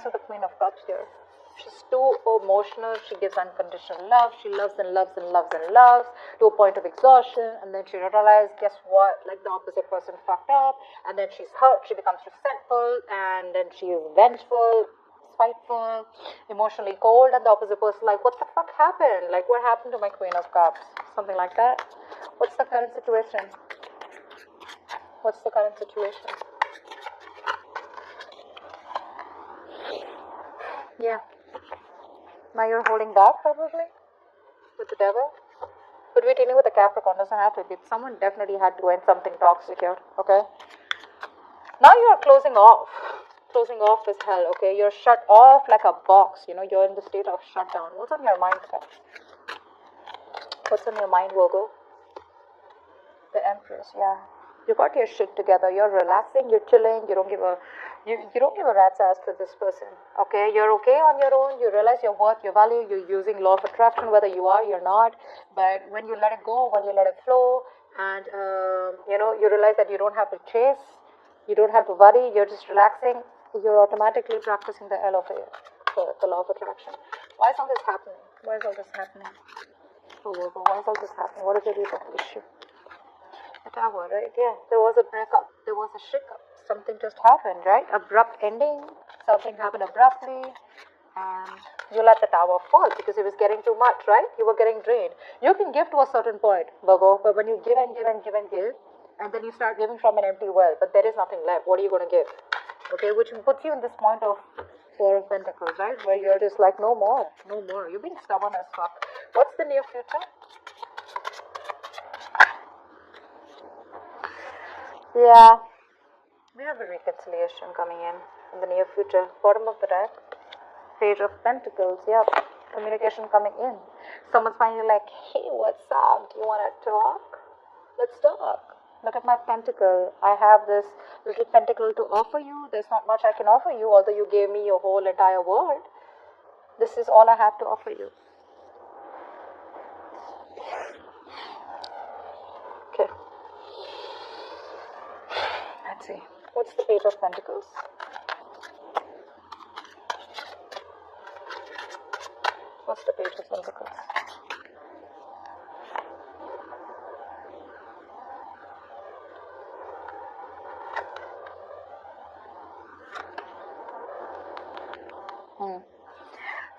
So the Queen of Cups here. She's too emotional. She gives unconditional love. She loves and loves and loves and loves to a point of exhaustion. And then she realizes, guess what? Like the opposite person fucked up. And then she's hurt. She becomes resentful. And then she is vengeful, spiteful, emotionally cold. And the opposite person like, what the fuck happened? Like, what happened to my Queen of Cups? Something like that. What's the current situation? What's the current situation? Yeah. Now you're holding back probably with the devil. Could be dealing with a Capricorn, doesn't have to be. Someone definitely had to end something toxic here, okay? Now you're closing off. Closing off is hell, okay? You're shut off like a box, you know, you're in the state of shutdown. What's on your mind, guys? What's on your mind, Virgo? The Empress, yeah. You got your shit together. You're relaxing. You're chilling. You don't give a rat's ass to this person. Okay, you're okay on your own. You realize your worth, your value. You're using law of attraction, whether you are, you're not. But when you let it go, when you let it flow, and you realize that you don't have to chase, you don't have to worry. You're just relaxing. You're automatically practicing the L of it, the law of attraction. Why is all this happening? Why is all this happening? Why is all this happening? What is the root of the issue? The Tower, right? Yeah. There was a breakup. There was a shake-up. Something just happened, right? Abrupt ending. Something happened abruptly. And you let the Tower fall because it was getting too much, right? You were getting drained. You can give to a certain point, Virgo, but when you give and give and give and give, and then you start giving from an empty well, but there is nothing left, what are you going to give? Okay, which puts you in this point of Four of Pentacles, right? Where you're just like, no more, no more. You're being stubborn as fuck. What's the near future? Yeah, we have a reconciliation coming in the near future. Bottom of the deck, Page of Pentacles. Yep, communication coming in. Someone's finally like, hey, what's up? Do you want to talk? Let's talk. Look at my pentacle. I have this little pentacle to offer you. There's not much I can offer you, although you gave me your whole entire world. This is all I have to offer you. Okay. Let's see. What's the Page of Pentacles? What's the Page of Pentacles?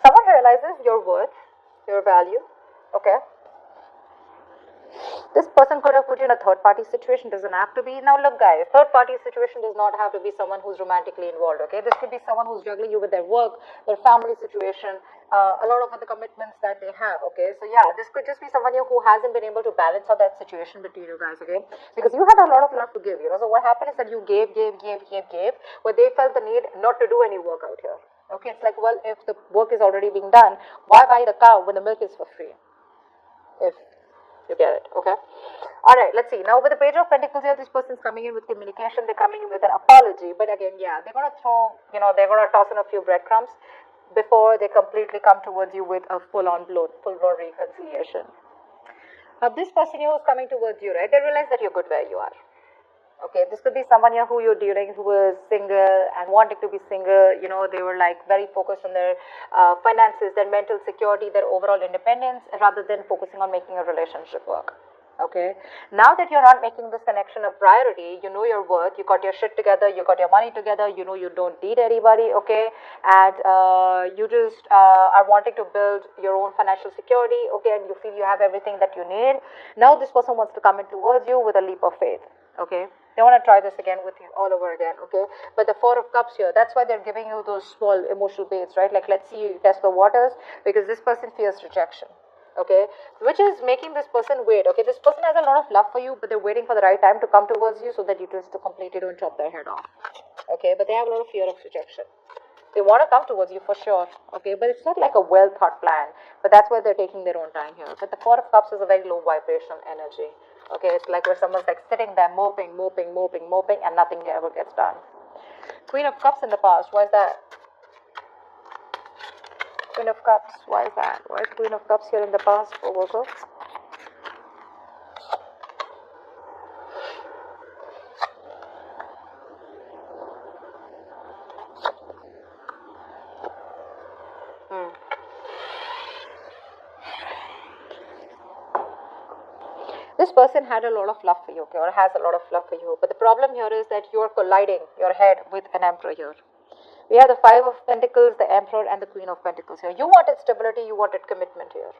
Someone realizes your worth, your value. Okay. This person could have put you in a third-party situation. Doesn't have to be. Now look, guys, third-party situation does not have to be someone who's romantically involved, okay? This could be someone who's juggling you with their work, their family situation, a lot of other commitments that they have, okay? So yeah, this could just be someone who hasn't been able to balance out that situation between you guys, okay? Because you had a lot of love to give, you know? So what happened is that you gave, but they felt the need not to do any work out here. Okay, it's like, well, if the work is already being done, why buy the cow when the milk is for free? If you get it, okay? Alright, let's see. Now with the Page of Pentacles here, this person's coming in with communication, they're coming in with an apology, but again, yeah, they're gonna they're gonna toss in a few breadcrumbs before they completely come towards you with a full-blown reconciliation. Now this person here who's coming towards you, right, they realize that you're good where you are. Okay, this could be someone here who you're dealing who is single and wanting to be single. You know, they were like very focused on their finances, their mental security, their overall independence, rather than focusing on making a relationship work. Okay, now that you're not making this connection a priority, you know your worth, you got your shit together, you got your money together, you know you don't need anybody, okay, and you just are wanting to build your own financial security, okay, and you feel you have everything that you need. Now this person wants to come in towards you with a leap of faith, okay. They want to try this again with you all over again, okay? But the Four of Cups here, that's why they're giving you those small emotional baits, right? Like, let's see you test the waters, because this person fears rejection, okay? Which is making this person wait, okay? This person has a lot of love for you, but they're waiting for the right time to come towards you so that you just completely don't chop their head off, okay? But they have a lot of fear of rejection. They want to come towards you for sure, okay? But it's not like a well-thought plan, but that's why they're taking their own time here. But the Four of Cups is a very low vibrational energy. Okay, it's like where someone's like sitting there moping, and nothing ever gets done. Queen of Cups in the past, why is that? Queen of Cups, why is that? Why is Queen of Cups here in the past for Virgo? This person had a lot of love for you, okay, or has a lot of love for you. But the problem here is that you are colliding your head with an emperor here. We have the Five of Pentacles, the Emperor, and the Queen of Pentacles here. You wanted stability, you wanted commitment here.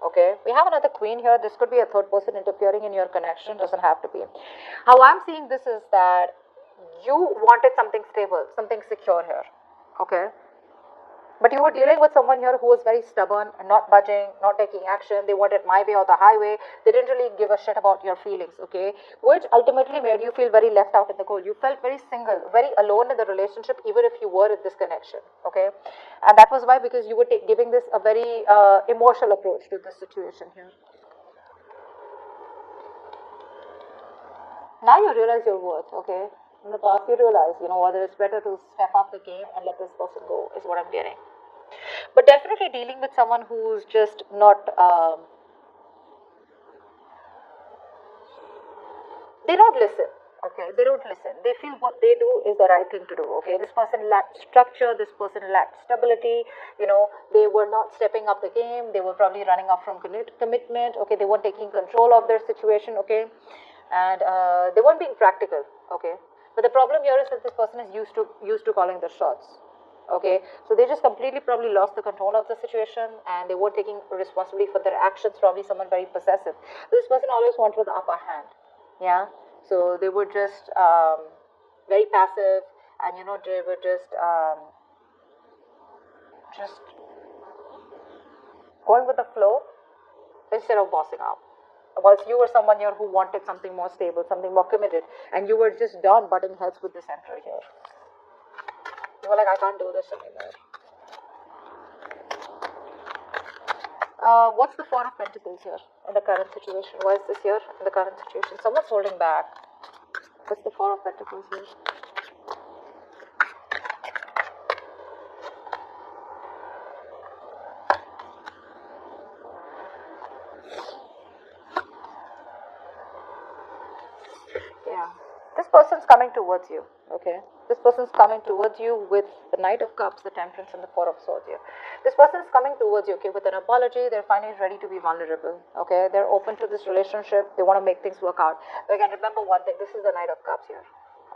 Okay, we have another Queen here. This could be a third person interfering in your connection, doesn't have to be. How I'm seeing this is that you wanted something stable, something secure here. Okay, but you were dealing with someone here who was very stubborn and not budging, not taking action. They wanted my way or the highway. They didn't really give a shit about your feelings, okay? Which ultimately made you feel very left out in the cold. You felt very single, very alone in the relationship, even if you were in this connection, okay? And that was why, because you were giving this a very emotional approach to this situation here. Now you realize your worth, okay? In the past you realize, whether it's better to step up the game and let this person go, is what I'm getting. But definitely dealing with someone who's just not, they don't listen, okay? They don't listen. They feel what they do is the right thing to do, okay? This person lacked structure, this person lacked stability, they were not stepping up the game, they were probably running up from commitment, okay? They weren't taking control of their situation, okay? And they weren't being practical, okay? But the problem here is that this person is used to calling the shots. Okay, so they just completely probably lost the control of the situation, and they weren't taking responsibility for their actions. Probably someone very possessive. This person always wanted the upper hand. Yeah, so they were just very passive, and they were just going with the flow instead of bossing up. Whilst you were someone here who wanted something more stable, something more committed, and you were just done butting heads with this emperor here. You were like, I can't do this anymore. What's the Four of Pentacles here in the current situation? Why is this here in the current situation? Someone's holding back. What's the Four of Pentacles here? Yeah. This person's coming towards you, okay? This person's coming towards you with the Knight of Cups, the Temperance, and the Four of Swords here. This person's coming towards you, okay, with an apology. They're finally ready to be vulnerable, okay? They're open to this relationship. They want to make things work out. But again, remember one thing. This is the Knight of Cups here,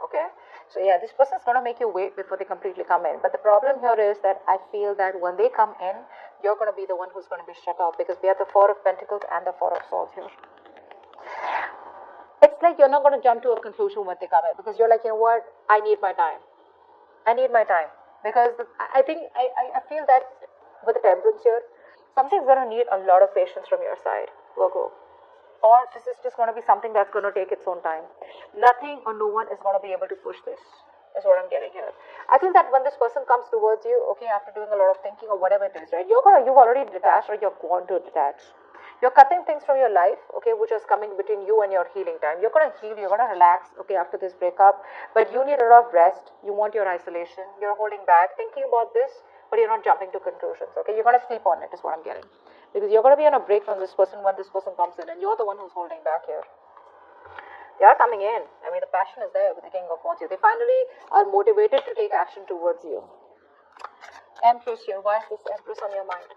okay? So yeah, this person's going to make you wait before they completely come in. But the problem here is that I feel that when they come in, you're going to be the one who's going to be shut off, because we have the Four of Pentacles and the Four of Swords here. It's like you're not going to jump to a conclusion when they come in, because you're like, you know what, I need my time. I need my time. Because I feel that with the Temperance here, something's going to need a lot of patience from your side, Virgo. Or this is just going to be something that's going to take its own time. Nothing or no one is going to be able to push this, is what I'm getting here. I feel that when this person comes towards you, okay, after doing a lot of thinking or whatever it is, right, you've already detached, or you're going to detach. You're cutting things from your life, okay, which is coming between you and your healing time. You're going to heal, you're going to relax, okay, after this breakup, but you need a lot of rest. You want your isolation. You're holding back, thinking about this, but you're not jumping to conclusions, okay? You're going to sleep on it, is what I'm getting. Because you're going to be on a break from this person when this person comes in, and you're the one who's holding back here. They are coming in. I mean, the passion is there with the King of Wands. They finally are motivated to take action towards you. Empress here. Why is this Empress on your mind?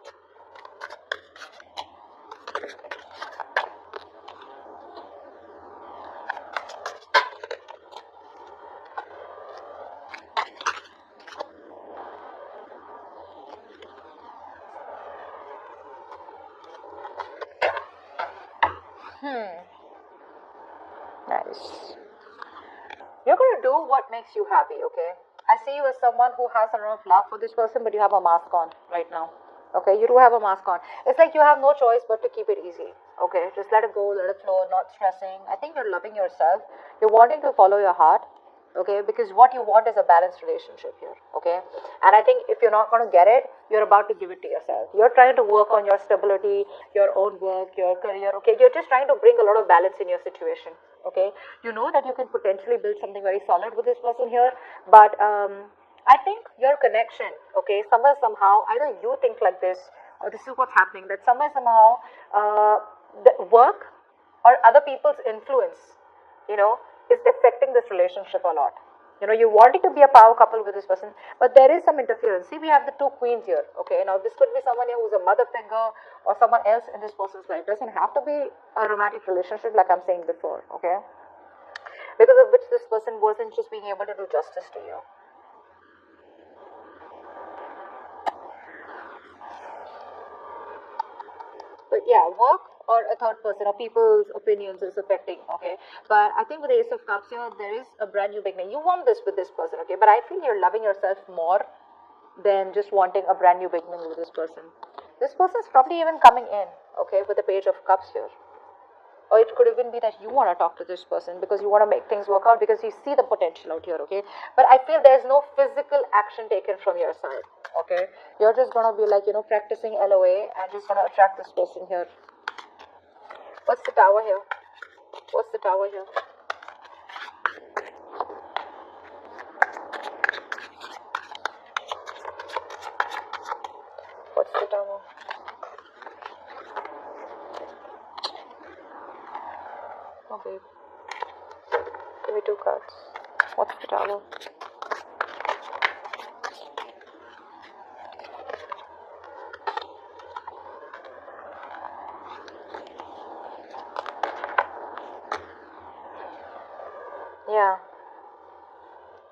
Nice. You're going to do what makes you happy, okay? I see you as someone who has a lot of love for this person, but you have a mask on right now. Okay, you do have a mask on. It's like you have no choice but to keep it easy. Okay, just let it go, let it flow, not stressing. I think you're loving yourself. You're wanting to follow your heart. Okay, because what you want is a balanced relationship here. Okay, and I think if you're not going to get it, you're about to give it to yourself. You're trying to work on your stability, your own work, your career. Okay, you're just trying to bring a lot of balance in your situation. Okay, you know that you can potentially build something very solid with this person here, but I think your connection, okay, somewhere somehow, either you think like this, or this is what's happening, that somewhere somehow the work or other people's influence, is affecting this relationship a lot. You know, you're wanting to be a power couple with this person, but there is some interference. See, we have the two queens here. Okay, now this could be someone here who's a mother figure or someone else in this person's life. It doesn't have to be a romantic relationship, like I'm saying before. Okay, because of which this person wasn't just being able to do justice to you. But yeah, work or a third person or people's opinions is affecting, okay? But I think with the Ace of Cups here, there is a brand new beginning. You want this with this person, okay? But I feel you're loving yourself more than just wanting a brand new beginning with this person. This person is probably even coming in, okay, with the Page of Cups here. Or it could even be that you want to talk to this person because you want to make things work out because you see the potential out here, okay? But I feel there's no physical action taken from your side, okay? You're just going to be like, you know, practicing LOA and just going to attract this person here. What's the Tower here? What's the Tower here? What's the Tower? Oh, babe. Give me 2 cards. What's the Tower? Yeah.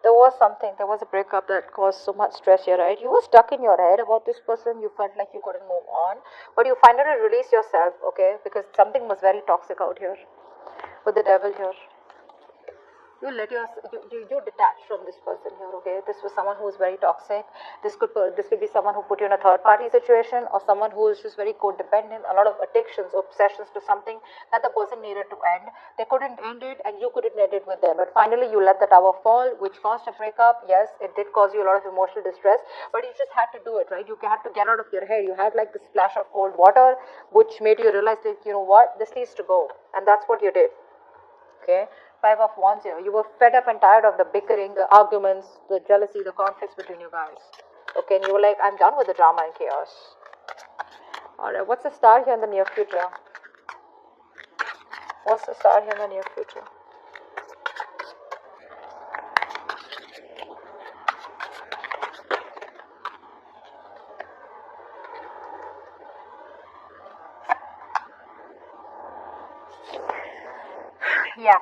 There was something, there was a breakup that caused so much stress here, right? You were stuck in your head about this person, you felt like you couldn't move on, but you finally release yourself, okay? Because something was very toxic out here with the Devil here. You let you detach from this person here, okay? This was someone who was very toxic. This could be someone who put you in a third party situation, or someone who is just very codependent, a lot of addictions, obsessions to something that the person needed to end. They couldn't end it and you couldn't end it with them, but finally you let the tower fall, which caused a breakup. Yes, it did cause you a lot of emotional distress, but you just had to do it, right? You had to get out of your head. You had like the splash of cold water which made you realize that, you know what, this needs to go, and that's what you did. Okay, 5 of Wands here. You were fed up and tired of the bickering, the arguments, the jealousy, the conflicts between you guys. Okay, and you were like, I'm done with the drama and chaos. Alright, what's the star here in the near future? What's the star here in the near future? Yeah.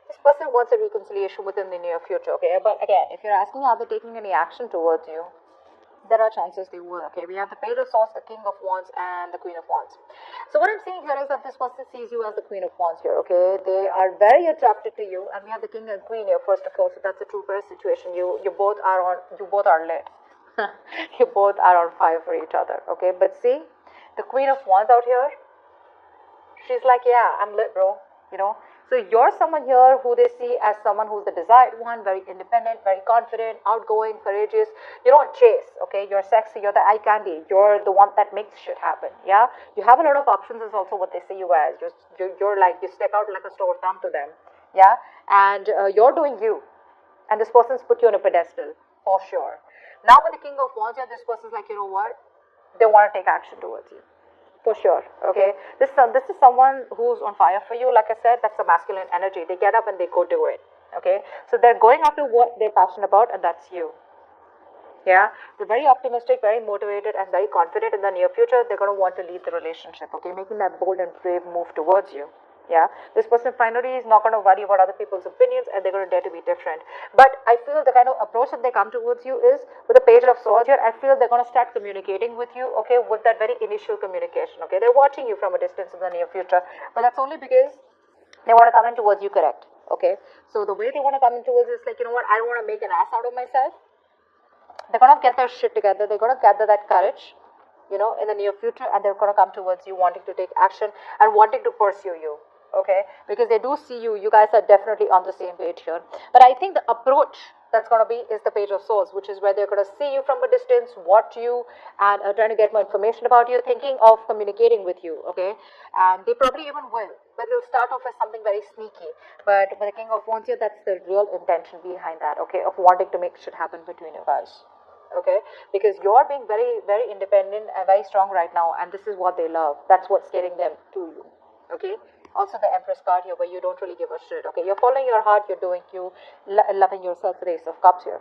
This person wants a reconciliation within the near future, okay? But again, if you're asking are they taking any action towards you, there are chances they will, okay? We have the Page of Swords, the King of Wands, and the Queen of Wands. So what I'm saying here is that this person sees you as the Queen of Wands here, okay? They are very attracted to you, and we have the King and Queen here, first of all, so that's a two-pair situation. You both are lit. You both are on fire for each other, okay? But see, the Queen of Wands out here, she's like, yeah, I'm lit, bro, you know? So you're someone here who they see as someone who's the desired one, very independent, very confident, outgoing, courageous. You don't chase, okay? You're sexy, you're the eye candy, you're the one that makes shit happen, yeah? You have a lot of options is also what they see you as. You're like, you step out like a sore thumb to them, yeah? And you're doing you. And this person's put you on a pedestal, for sure. Now with the King of Wands here, this person's like, you know what? They want to take action towards you. For sure, okay. This is someone who's on fire for you. Like I said, that's the masculine energy. They get up and they go do it, okay. So they're going after what they're passionate about, and that's you. Yeah, they're very optimistic, very motivated, and very confident in the near future. They're going to want to lead the relationship, okay, making that bold and brave move towards you. Yeah, this person finally is not going to worry about other people's opinions, and they're going to dare to be different. But I feel the kind of approach that they come towards you is with the Page of Swords here. I feel they're going to start communicating with you, okay, with that very initial communication, okay. They're watching you from a distance in the near future, but that's only because they want to come in towards you, correct? Okay, so the way they want to come in towards is like, you know what, I don't want to make an ass out of myself. They're going to get their shit together. They're going to gather that courage, you know, in the near future, and they're going to come towards you wanting to take action and wanting to pursue you, okay? Because they do see you. You guys are definitely on the same page here. But I think the approach that's going to be is the Page of Swords, which is where they're going to see you from a distance, watch you, and trying to get more information about you, thinking of communicating with you, okay? And they probably even will, but they'll start off as something very sneaky. But with the King of Wands here, that's the real intention behind that, okay, of wanting to make shit happen between you guys. Okay, because you're being very, very independent and very strong right now, and this is what they love. That's what's getting them to you. Okay, Also the Empress card here, where you don't really give a shit. Okay, you're following your heart, you're doing you, loving yourself. The Ace of Cups here.